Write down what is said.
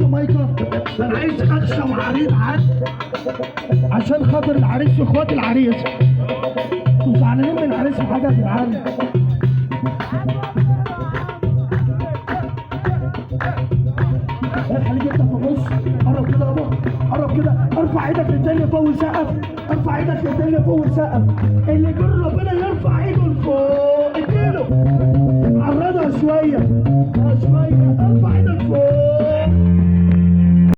مايكه، ده انا عايز اخشم عريض عشان خاطر العريس واخوات العريس. انتوا زعلانين من العريس في حاجه يا جدعان؟ خليك انت في النص، قرب كده يابا، قرب كده، ارفع ايدك للدنيا فوق وسقف، ارفع ايدك للدنيا فوق وسقف. اللي يقول ربنا يرفع ايده لفوق اديله، عرضها شويه شويه، ارفع